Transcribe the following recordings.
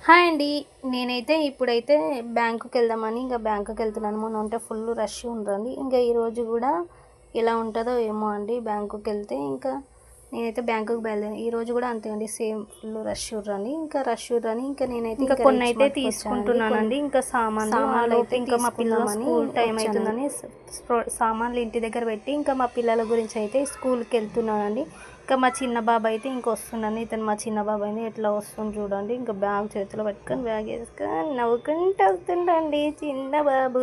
Hi అండి. నేనైతే ఇప్పుడైతే బ్యాంకుకెళ్దామని బ్యాంకుకెళ్తున్నాను. మొన్న ఉంటే ఫుల్ రష్ ఉందండి. ఈరోజు గూడా ఎలా ఉంటదో ఏమో అండి బ్యాంకుకెళ్తే. నేనైతే బ్యాంకుకి బయలుదేరాను. ఈరోజు గూడా అంతే అండి, సేమ్ ఫుల్ రష్ ఉర్రని. నేనైతే కొన్నైతే తీసుకుంటున్నానండి. సామాన్లయితే మా పిల్లల స్కూల్ టైం అవుతుందని సామాన్లు ఇంటి దగ్గర పెట్టి మా పిల్లల గురించి అయితే స్కూల్కి వెళ్తున్నానండి. మా చిన్న బాబు అయితే వస్తుండండి. ఇతను మా చిన్న బాబు అయితే ఎట్లా వస్తుంది చూడండి. బ్యాగ్ చేతిలో పట్టుకొని బ్యాగ్ వేసుకొని నవ్వుకుంటూ వస్తుండండి చిన్న బాబు.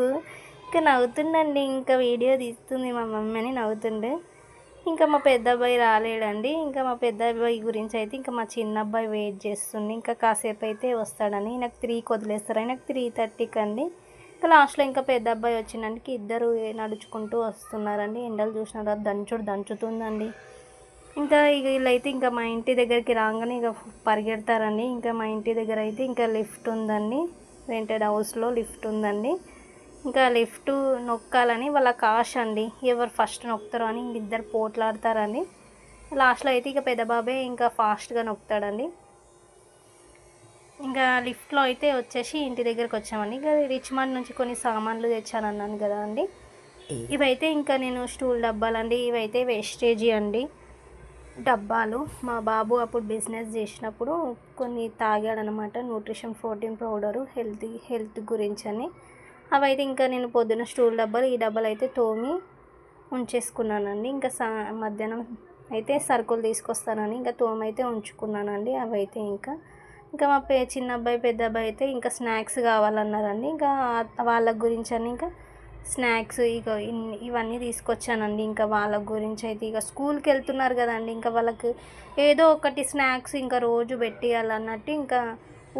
నవ్వుతుండండి. వీడియో తీస్తుంది మా మమ్మీ అని నవ్వుతుండే. మా పెద్ద అబ్బాయి రాలేడండి. మా పెద్ద అబ్బాయి గురించి అయితే మా చిన్న అబ్బాయి వెయిట్ చేస్తుంది. కాసేపు అయితే వస్తాడని. నాకు 3కి వదిలేస్తారు. నాకు 3:30కి అండి. లాస్ట్లో పెద్ద అబ్బాయి వచ్చినానికి ఇద్దరు నడుచుకుంటూ వస్తున్నారండి. ఎండలు చూసినారా దంచుతుందండి. వీళ్ళైతే మా ఇంటి దగ్గరికి రాగానే పరిగెడతారండి. మా ఇంటి దగ్గర అయితే లిఫ్ట్ ఉందండి. రెంటెడ్ హౌస్లో లిఫ్ట్ ఉందండి. లిఫ్ట్ నొక్కాలని వాళ్ళకి ఆశ అండి. ఎవరు ఫస్ట్ నొక్కుతారో అని ఇద్దరు పోట్లాడతారండి. లాస్ట్లో అయితే పెద్ద బాబే ఫాస్ట్గా నొక్కుతాడండి. లిఫ్ట్లో అయితే వచ్చేసి ఇంటి దగ్గరికి వచ్చామండి. రిచ్మండ్ నుంచి కొన్ని సామాన్లు తెచ్చానన్నాను కదా అండి. ఇవైతే నేను స్టూల్ డబ్బాలండి. ఇవైతే వేస్టేజీ అండి డబ్బాలు. మా బాబు అప్పుడు బిజినెస్ చేసినప్పుడు కొన్ని తాగాడనమాట. న్యూట్రిషన్ 14 పౌడరు హెల్త్ గురించి అని. అవైతే నేను పొద్దున స్టూల్ డబ్బాలు ఈ డబ్బాలు అయితే తోమి ఉంచేసుకున్నానండి. మధ్యాహ్నం అయితే సరుకులు తీసుకొస్తానని తోమైతే ఉంచుకున్నానండి. అవైతే మా చిన్న అబ్బాయి పెద్ద అబ్బాయి అయితే స్నాక్స్ కావాలన్నారండి. వాళ్ళ గురించి అని స్నాక్స్ ఇవన్నీ తీసుకొచ్చానండి. వాళ్ళ గురించి అయితే స్కూల్కి వెళ్తున్నారు కదండి. వాళ్ళకి ఏదో ఒకటి స్నాక్స్ రోజు పెట్టియాలన్నట్టు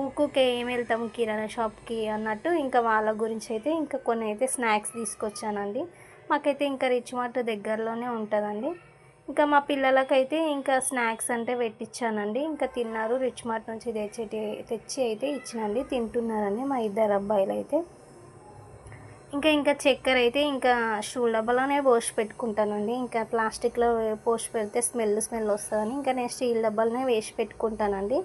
ఊకుకే ఏమి వెళ్తాం కిరాణా షాప్కి అన్నట్టు వాళ్ళ గురించి అయితే కొన్ని అయితే స్నాక్స్ తీసుకొచ్చానండి. మాకైతే రిచ్ మార్ట్ దగ్గరలోనే ఉంటుందండి. మా పిల్లలకైతే స్నాక్స్ అంటే పెట్టించానండి. తిన్నారు. రిచ్ మార్ట్ నుంచి తెచ్చి అయితే ఇచ్చినండి. తింటున్నారండి మా ఇద్దరు అబ్బాయిలు అయితే. చక్కెర అయితే స్టూల్ డబ్బాలోనే పోసి పెట్టుకుంటానండి. ప్లాస్టిక్లో పోసి పెడితే స్మెల్ వస్తుందని నేను స్టీల్ డబ్బాలోనే వేసి పెట్టుకుంటానండి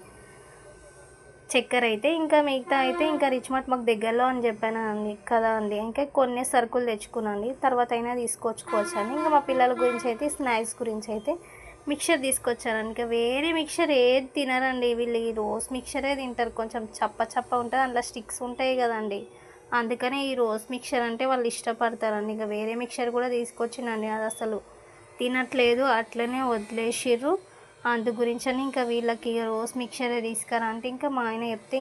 చక్కెర అయితే. మిగతా అయితే రిచ్ మార్ట్ మాకు దగ్గరలో అని చెప్పాను అండి కదా అండి. కొన్ని సరుకులు తెచ్చుకున్నాండి. తర్వాత అయినా తీసుకొచ్చుకోవచ్చండి. మా పిల్లల గురించి అయితే స్నాక్స్ గురించి అయితే మిక్చర్ తీసుకొచ్చాను. వేరే మిక్చర్ ఏది తినరండి వీళ్ళు. ఈ రోజ్ మిక్చరే తింటారు. కొంచెం చప్ప ఉంటుంది. అందులో స్టిక్స్ ఉంటాయి కదండి. అందుకనే ఈ రోజ్ మిక్చర్ అంటే వాళ్ళు ఇష్టపడతారండి. వేరే మిక్చర్ కూడా తీసుకొచ్చినండి. అది అసలు తినట్లేదు, అట్లనే వదిలేసిర్రు. అందు గురించి అని వీళ్ళకి రోజ్ మిక్చరే తీసుకురా అంటే మా ఆయన చెప్తే